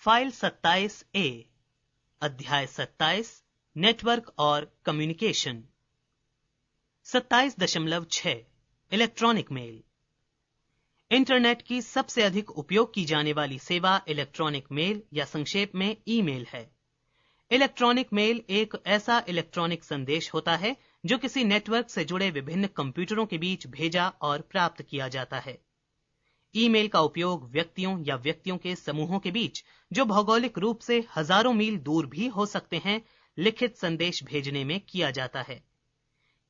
File 27A, अध्याय 27, network और communication. 27.6 electronic mail. Internet की सबसे अधिक उपयोग की जाने वाली सेवा इलेक्ट्रॉनिक मेल या संक्षेप में ईमेल है। इलेक्ट्रॉनिक मेल एक ऐसा इलेक्ट्रॉनिक संदेश होता है जो किसी नेटवर्क से जुड़े विभिन्न कंप्यूटरों के बीच भेजा और प्राप्त किया जाता है। ईमेल का उपयोग व्यक्तियों या व्यक्तियों के समूहों के बीच, जो भौगोलिक रूप से हजारों मील दूर भी हो सकते हैं, लिखित संदेश भेजने में किया जाता है।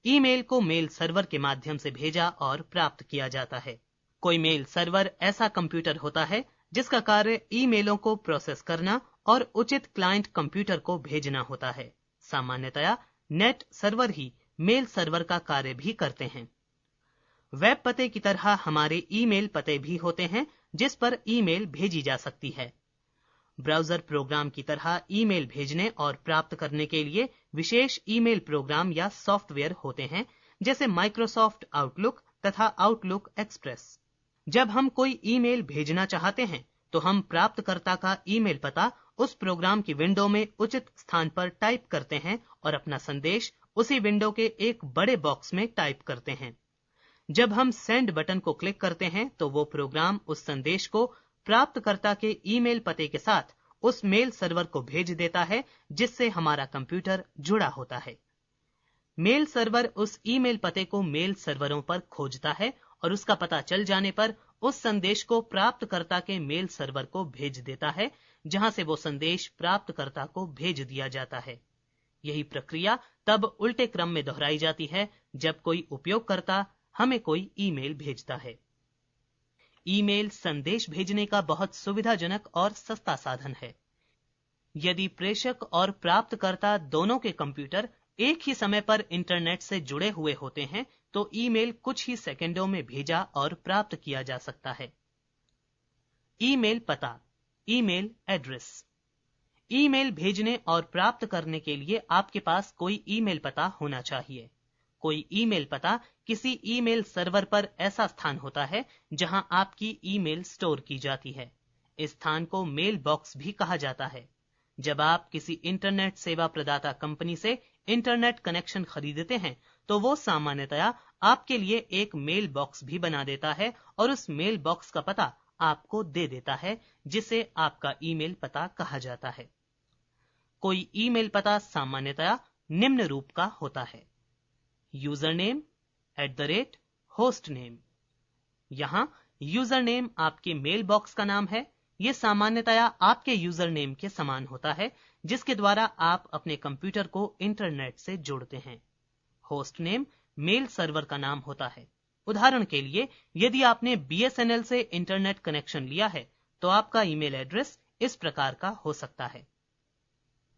ईमेल को मेल सर्वर के माध्यम से भेजा और प्राप्त किया जाता है। कोई मेल सर्वर ऐसा कंप्यूटर होता है जिसका कार्य ईमेलों को प्रोसेस करना और उचित क्लाइंट कंप्यूटर को भेजना होता है। सामान्यतया नेट सर्वर ही मेल सर्वर का कार्य भी करते हैं। वेब पते की तरह हमारे ईमेल पते भी होते हैं जिस पर ईमेल भेजी जा सकती है। ब्राउजर प्रोग्राम की तरह ईमेल भेजने और प्राप्त करने के लिए विशेष ईमेल प्रोग्राम या सॉफ्टवेयर होते हैं, जैसे माइक्रोसॉफ्ट आउटलुक तथा आउटलुक एक्सप्रेस। जब हम कोई ईमेल भेजना चाहते हैं तो हम प्राप्तकर्ता का ईमेल पता उस प्रोग्राम की विंडो में उचित स्थान पर टाइप करते हैं और अपना संदेश उसी विंडो के एक बड़े बॉक्स में टाइप करते हैं। जब हम सेंड बटन को क्लिक करते हैं तो वो प्रोग्राम उस संदेश को प्राप्तकर्ता के ईमेल पते के साथ उस मेल सर्वर को भेज देता है जिससे हमारा कंप्यूटर जुड़ा होता है। मेल सर्वर उस ईमेल पते को मेल सर्वरों पर खोजता है और उसका पता चल जाने पर उस संदेश को प्राप्तकर्ता के मेल सर्वर को भेज देता है, जहां से वो संदेश प्राप्तकर्ता को भेज दिया जाता है। यही प्रक्रिया तब उल्टे क्रम में दोहराई जाती है जब कोई उपयोगकर्ता हमें कोई ईमेल भेजता है। ईमेल संदेश भेजने का बहुत सुविधाजनक और सस्ता साधन है। यदि प्रेषक और प्राप्तकर्ता दोनों के कंप्यूटर एक ही समय पर इंटरनेट से जुड़े हुए होते हैं तो ईमेल कुछ ही सेकंडों में भेजा और प्राप्त किया जा सकता है। ईमेल पता, ईमेल एड्रेस। ईमेल भेजने और प्राप्त करने के लिए आपके पास कोई ईमेल पता होना चाहिए। कोई ईमेल पता किसी ईमेल सर्वर पर ऐसा स्थान होता है जहां आपकी ईमेल स्टोर की जाती है। इस स्थान को मेल बॉक्स भी कहा जाता है। जब आप किसी इंटरनेट सेवा प्रदाता कंपनी से इंटरनेट कनेक्शन खरीदते हैं तो वो सामान्यतया आपके लिए एक मेल बॉक्स भी बना देता है और उस मेल बॉक्स का पता आपको दे देता है, जिसे आपका ईमेल पता कहा जाता है। कोई ईमेल पता सामान्यतया निम्न रूप का होता है: यूजरनेम @hostname। यहाँ यूजरनेम आपके मेल बॉक्स का नाम है। यह सामान्यतया आपके यूजरनेम के समान होता है जिसके द्वारा आप अपने कंप्यूटर को इंटरनेट से जोड़ते हैं। होस्टनेम मेल सर्वर का नाम होता है। उदाहरण के लिए, यदि आपने BSNL से इंटरनेट कनेक्शन लिया है तो आपका ईमेल एड्रेस इस प्रकार का हो सकता है: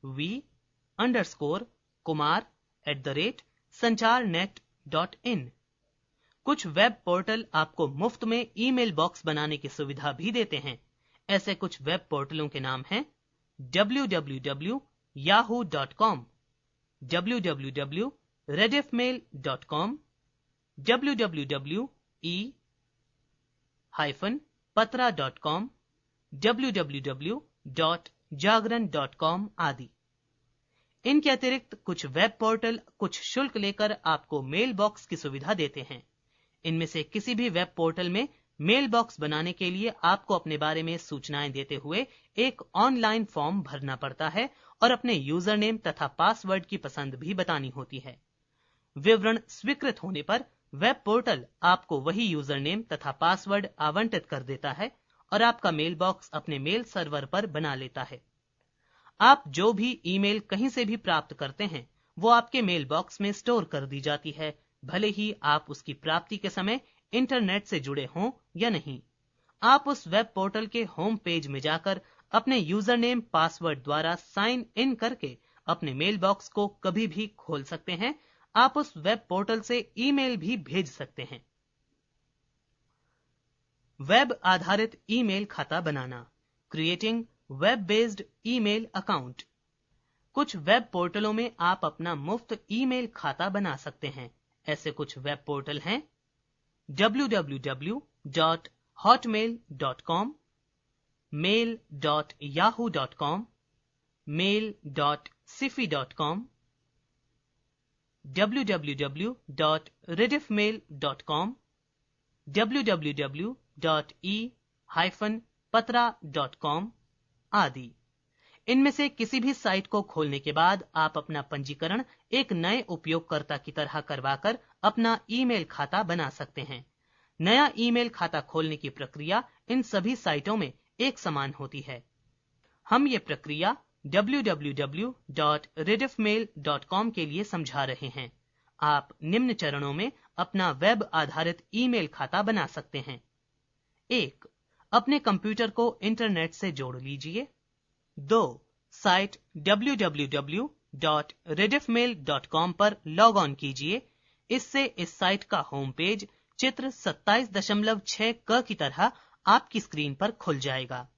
v_kumar@sancharnet.in। कुछ वेब पोर्टल आपको मुफ्त में ईमेल बॉक्स बनाने की सुविधा भी देते हैं। ऐसे कुछ वेब पोर्टलों के नाम हैं: www.yahoo.com, www.rediffmail.com, www.e-patra.com, www.jagran.com आदि। इनके अतिरिक्त कुछ वेब पोर्टल कुछ शुल्क लेकर आपको मेल बॉक्स की सुविधा देते हैं। इनमें से किसी भी वेब पोर्टल में मेल बॉक्स बनाने के लिए आपको अपने बारे में सूचनाएं देते हुए एक ऑनलाइन फॉर्म भरना पड़ता है और अपने यूजरनेम तथा पासवर्ड की पसंद भी बतानी होती है। विवरण स्वीकृत होने पर वेब पोर्टल आपको वही यूजरनेम तथा पासवर्ड आवंटित कर देता है और आपका मेल बॉक्स अपने मेल सर्वर पर बना लेता है। आप जो भी ईमेल कहीं से भी प्राप्त करते हैं वो आपके मेल बॉक्स में स्टोर कर दी जाती है, भले ही आप उसकी प्राप्ति के समय इंटरनेट से जुड़े हों या नहीं। आप उस वेब पोर्टल के होम पेज में जाकर अपने यूजरनेम पासवर्ड द्वारा साइन इन करके अपने मेल बॉक्स को कभी भी खोल सकते हैं। आप उस वेब पोर्टल से ईमेल भी भेज सकते हैं। वेब आधारित ईमेल खाता बनाना, creating web based email account. कुछ वेब पोर्टलों में आप अपना मुफ्त ईमेल खाता बना सकते हैं। ऐसे कुछ वेब पोर्टल हैं: www.hotmail.com, mail.yahoo.com, mail.sifi.com, www.rediffmail.com, www.e-patra.com आदि। इनमें से किसी भी साइट को खोलने के बाद आप अपना पंजीकरण एक नए उपयोगकर्ता की तरह करवाकर अपना ईमेल खाता बना सकते हैं। नया ईमेल खाता खोलने की प्रक्रिया इन सभी साइटों में एक समान होती है। हम ये प्रक्रिया www.rediffmail.com के लिए समझा रहे हैं। आप निम्न चरणों में अपना वेब आधारित ईमेल खाता बना सकते हैं। 1. अपने कंप्यूटर को इंटरनेट से जोड़ लीजिए। 2. साइट www.rediffmail.com पर लॉग ऑन कीजिए। इससे इस साइट का होम पेज चित्र 27.6 क की तरह आपकी स्क्रीन पर खुल जाएगा।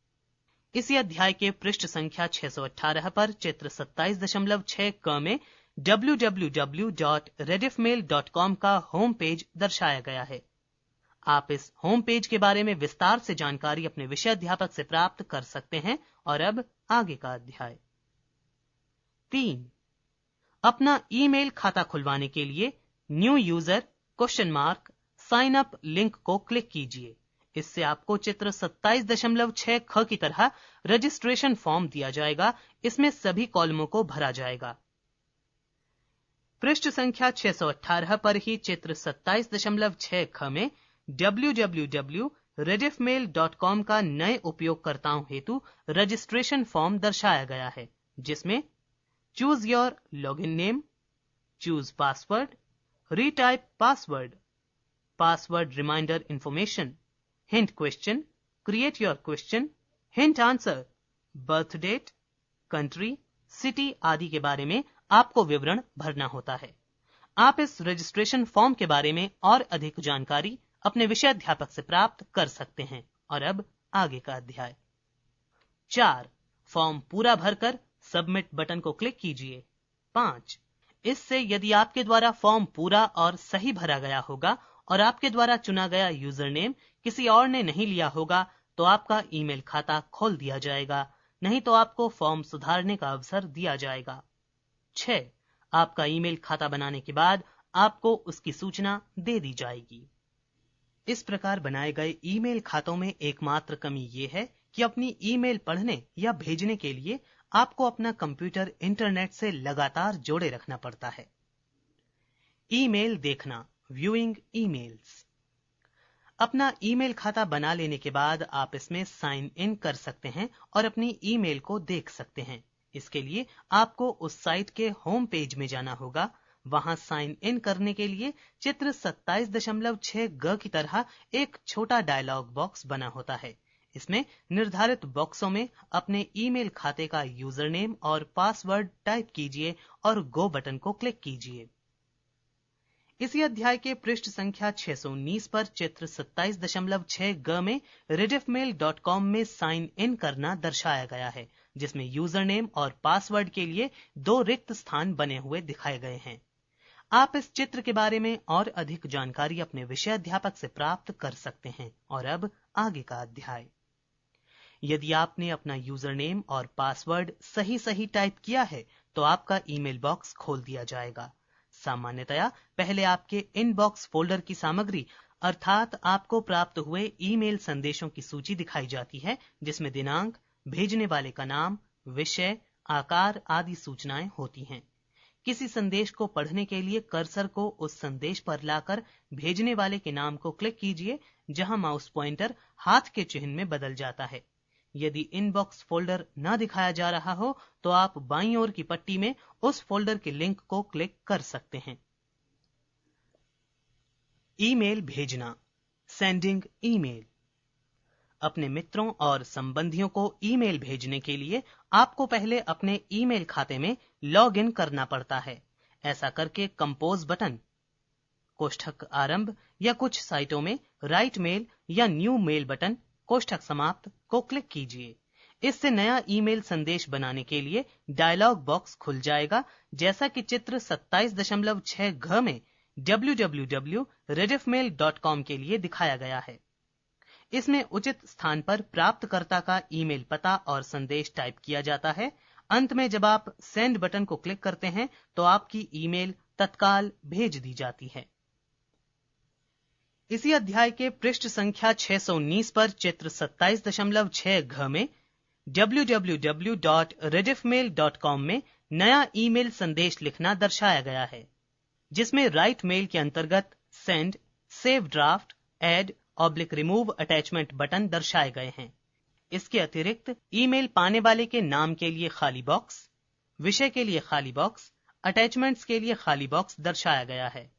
इसी अध्याय के पृष्ठ संख्या 618 पर चित्र 27.6 क में www.rediffmail.com का होम पेज दर्शाया गया है। आप इस होम पेज के बारे में विस्तार से जानकारी अपने विषय अध्यापक से प्राप्त कर सकते हैं। और अब आगे का अध्याय। 3. अपना ईमेल खाता खुलवाने के लिए new user sign up link को क्लिक कीजिए। इससे आपको चित्र 27.6 ख की तरह रजिस्ट्रेशन फॉर्म दिया जाएगा। इसमें सभी कॉलमों को भरा जाएगा। पृष्ठ संख्या 618 पर ही चित्र 27.6 ख में www.rediffmail.com का नए उपयोगकर्ताओं हेतु रजिस्ट्रेशन फॉर्म दर्शाया गया है, जिसमें choose your login name, choose password, retype password, password reminder information, hint question, create your question, hint answer, birth date, country, city आदि के बारे में आपको विवरण भरना होता है। आप इस रजिस्ट्रेशन फॉर्म के बारे में और अधिक जानकारी अपने विषय अध्यापक से प्राप्त कर सकते हैं। और अब आगे का अध्याय। 4. फॉर्म पूरा भरकर सबमिट बटन को क्लिक कीजिए। 5. इससे यदि आपके द्वारा फॉर्म पूरा और सही भरा गया होगा और आपके द्वारा चुना गया यूजर नेम किसी और ने नहीं लिया होगा तो आपका ईमेल खाता खोल दिया जाएगा, नहीं तो आपको फॉर्म सुधारने का अवसर दिया जाएगा। 6. आपका ईमेल खाता बनाने के बाद आपको उसकी सूचना दे दी जाएगी। इस प्रकार बनाए गए ईमेल खातों में एकमात्र कमी ये है कि अपनी ईमेल पढ़ने या भेजने के लिए आपको अपना कंप्यूटर इंटरनेट से लगातार जोड़े रखना पड़ता है। ईमेल देखना, व्यूइंग ईमेल्स। अपना ईमेल खाता बना लेने के बाद आप इसमें साइन इन कर सकते हैं और अपनी ईमेल को देख सकते हैं। इसके लिए आपको उस साइट के होम पेज में जाना होगा। वहां साइन इन करने के लिए चित्र 27.6 ग की तरह एक छोटा डायलॉग बॉक्स बना होता है। इसमें निर्धारित बॉक्सों में अपने ईमेल खाते का यूजर नेम और पासवर्ड टाइप कीजिए और गो बटन को क्लिक कीजिए। इसी अध्याय के पृष्ठ संख्या 619 पर चित्र 27.6 ग में rediffmail.com में साइन इन करना दर्शाया गया है, जिसमें यूजर नेम और पासवर्ड के लिए 2 रिक्त स्थान बने हुए दिखाए गए हैं। आप इस चित्र के बारे में और अधिक जानकारी अपने विषय अध्यापक से प्राप्त कर सकते हैं। और अब आगे का अध्याय। यदि आपने अपना यूजर नेम और पासवर्ड सही टाइप किया है तो आपका ईमेल बॉक्स खोल दिया जाएगा। सामान्यतया पहले आपके इनबॉक्स फोल्डर की सामग्री अर्थात आपको प्राप्त हुए ईमेल संदेशों की सूची दिखाई जाती है, जिसमें दिनांक, भेजने वाले का नाम, विषय, आकार आदि सूचनाएं होती हैं। किसी संदेश को पढ़ने के लिए कर्सर को उस संदेश पर लाकर भेजने वाले के नाम को क्लिक कीजिए, जहां माउस पॉइंटर हाथ के चिन्ह में बदल जाता है। यदि इनबॉक्स फोल्डर न दिखाया जा रहा हो तो आप बाईं ओर की पट्टी में उस फोल्डर के लिंक को क्लिक कर सकते हैं। ईमेल भेजना, सेंडिंग ईमेल। अपने मित्रों और संबंधियों को ईमेल भेजने के लिए आपको पहले अपने ईमेल खाते में लॉग इन करना पड़ता है। ऐसा करके कंपोज बटन, कोष्ठक आरंभ या कुछ साइटों में राइट मेल या न्यू मेल बटन, कोष्ठक समाप्त को क्लिक कीजिए। इससे नया ईमेल संदेश बनाने के लिए डायलॉग बॉक्स खुल जाएगा, जैसा कि चित्र 27.6 घ में www.rediffmail.com के लिए दिखाया गया है। इसमें उचित स्थान पर प्राप्तकर्ता का ईमेल पता और संदेश टाइप किया जाता है। अंत में जब आप सेंड बटन को क्लिक करते हैं तो आपकी ईमेल तत्काल भेज दी जाती है। इसी अध्याय के पृष्ठ संख्या 619 पर चित्र 27.6 घ में www.rediffmail.com में नया ईमेल संदेश लिखना दर्शाया गया है, जिसमें राइट मेल के अंतर्गत send, save draft, add, remove attachment button दर्शाए गए हैं। इसके अतिरिक्त ईमेल पाने वाले के नाम के लिए खाली बॉक्स, विषय के लिए खाली बॉक्स, अटैचमेंट्स के लिए खाली बॉक्स दर्शाया गया है।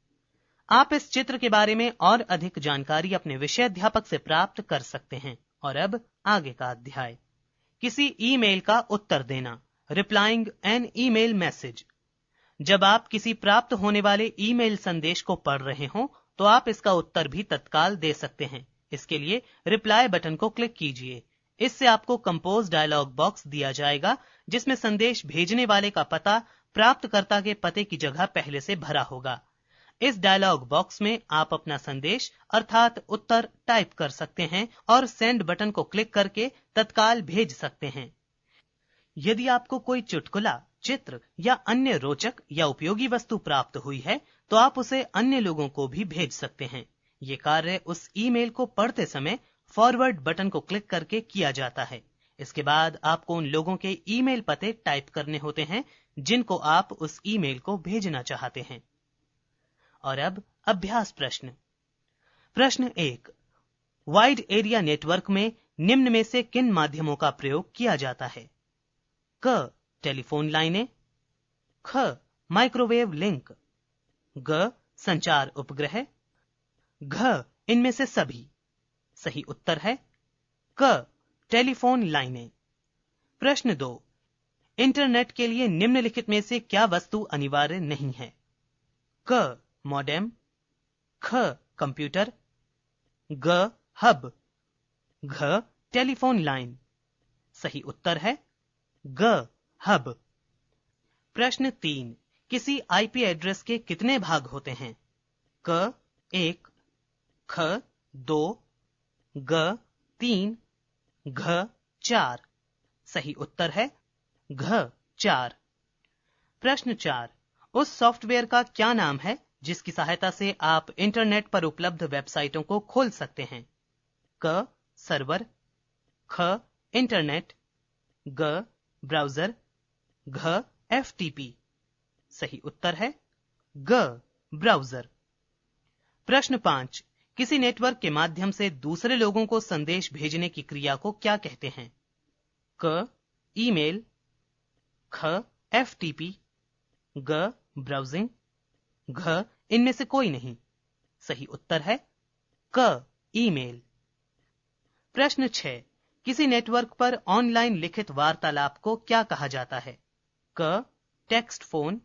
आप इस चित्र के बारे में और अधिक जानकारी अपने विषय अध्यापक से प्राप्त कर सकते हैं। और अब आगे का अध्याय, किसी ईमेल का उत्तर देना, रिप्लाइंग एन ईमेल मैसेज। जब आप किसी प्राप्त होने वाले ईमेल संदेश को पढ़ रहे हों तो आप इसका उत्तर भी तत्काल दे सकते हैं। इसके लिए रिप्लाई बटन को क्लिक कीजिए। इससे आपको कंपोज डायलॉग बॉक्स दिया जाएगा, जिसमें संदेश भेजने वाले का पता प्राप्तकर्ता के पते की जगह पहले से भरा होगा। इस डायलॉग बॉक्स में आप अपना संदेश अर्थात उत्तर टाइप कर सकते हैं और सेंड बटन को क्लिक करके तत्काल भेज सकते हैं। यदि आपको कोई चुटकुला, चित्र या अन्य रोचक या उपयोगी वस्तु प्राप्त हुई है तो आप उसे अन्य लोगों को भी भेज सकते हैं। ये कार्य उस ईमेल को पढ़ते समय फॉरवर्ड बटन को क्लिक करके किया जाता है। इसके बाद आपको उन लोगों के ईमेल पते टाइप करने होते हैं जिनको आप उस ईमेल को भेजना चाहते हैं। और अब अभ्यास प्रश्न। प्रश्न 1, वाइड एरिया नेटवर्क में निम्न में से किन माध्यमों का प्रयोग किया जाता है? क, टेलीफोन लाइनें, ख, माइक्रोवेव लिंक, ग, संचार उपग्रह, घ, इनमें से सभी। सही उत्तर है क, टेलीफोन लाइनें। प्रश्न 2, इंटरनेट के लिए निम्नलिखित में से क्या वस्तु अनिवार्य नहीं है? क, मॉडेम, ख, कंप्यूटर, ग, हब, घ, टेलीफोन लाइन। सही उत्तर है ग, हब। प्रश्न 3, किसी आईपी एड्रेस के कितने भाग होते हैं? क, 1, ख, 2, ग, 3, घ, 4। सही उत्तर है घ, 4। प्रश्न 4, उस सॉफ्टवेयर का क्या नाम है जिसकी सहायता से आप इंटरनेट पर उपलब्ध वेबसाइटों को खोल सकते हैं? क, सर्वर, ख, इंटरनेट, ग, ब्राउजर, घ, एफटीपी। सही उत्तर है ग, ब्राउजर। प्रश्न 5, किसी नेटवर्क के माध्यम से दूसरे लोगों को संदेश भेजने की क्रिया को क्या कहते हैं? क, ईमेल, ख, एफटीपी, ग, ब्राउजिंग, घ, इनमें से कोई नहीं। सही उत्तर है क, ईमेल। प्रश्न 6, किसी नेटवर्क पर ऑनलाइन लिखित वार्तालाप को क्या कहा जाता है? क, टेक्स्ट फोन,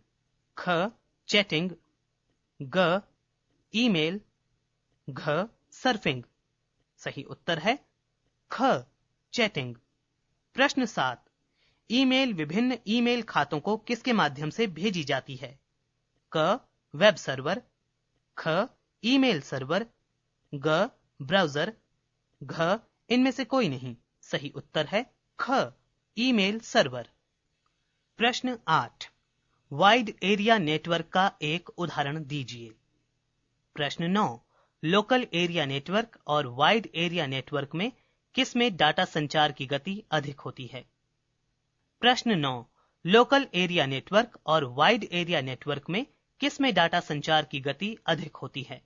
ख, चैटिंग, ग, ईमेल, घ, सर्फिंग। सही उत्तर है ख, चैटिंग। प्रश्न 7, ईमेल विभिन्न ईमेल खातों को किसके माध्यम से भेजी जाती है? क, वेब सर्वर, ख, ईमेल सर्वर, ग, ब्राउजर, घ, इनमें से कोई नहीं। सही उत्तर है ख, ईमेल सर्वर। प्रश्न 8, वाइड एरिया नेटवर्क का एक उदाहरण दीजिए। प्रश्न 9, लोकल एरिया नेटवर्क और वाइड एरिया नेटवर्क में किस में डाटा संचार की गति अधिक होती है? प्रश्न 9, लोकल एरिया नेटवर्क और वाइड एरिया नेटवर्क में किस में डाटा संचार की गति अधिक होती है?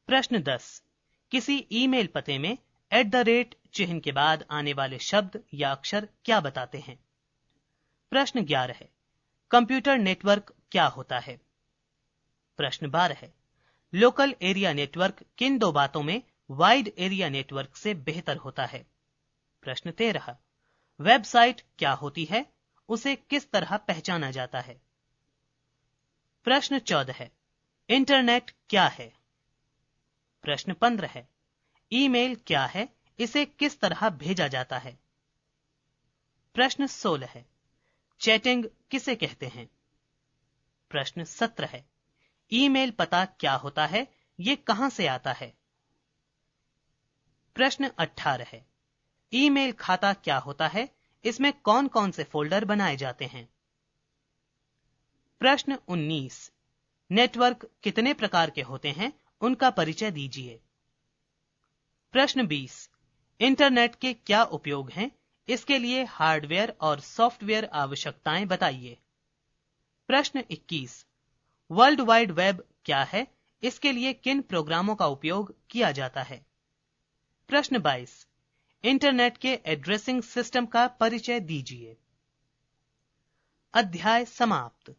प्रश्न 10, किसी ईमेल पते में @ चिन्ह के बाद आने वाले शब्द या अक्षर क्या बताते हैं? प्रश्न 11, कंप्यूटर नेटवर्क क्या होता है? प्रश्न 12, लोकल एरिया नेटवर्क किन दो बातों में वाइड एरिया नेटवर्क से बेहतर होता है? प्रश्न 13, वेबसाइट क्या होती है, उसे किस तरह पहचाना जाता है? प्रश्न 14, इंटरनेट क्या है? प्रश्न 15, ईमेल क्या है, इसे किस तरह भेजा जाता है? प्रश्न 16, चैटिंग किसे कहते हैं? प्रश्न 17, ईमेल पता क्या होता है, ये कहां से आता है? प्रश्न 18 है, ईमेल खाता क्या होता है, इसमें कौन कौन से फोल्डर बनाए जाते हैं। प्रश्न 19, नेटवर्क कितने प्रकार के होते हैं, उनका परिचय दीजिए। प्रश्न 20, इंटरनेट के क्या उपयोग हैं, इसके लिए हार्डवेयर और सॉफ्टवेयर आवश्यकताएं बताइए। प्रश्न 21, वर्ल्ड वाइड वेब क्या है, इसके लिए किन प्रोग्रामों का उपयोग किया जाता है। प्रश्न 22, इंटरनेट के एड्रेसिंग सिस्टम का परिचय दीजिए। अध्याय समाप्त।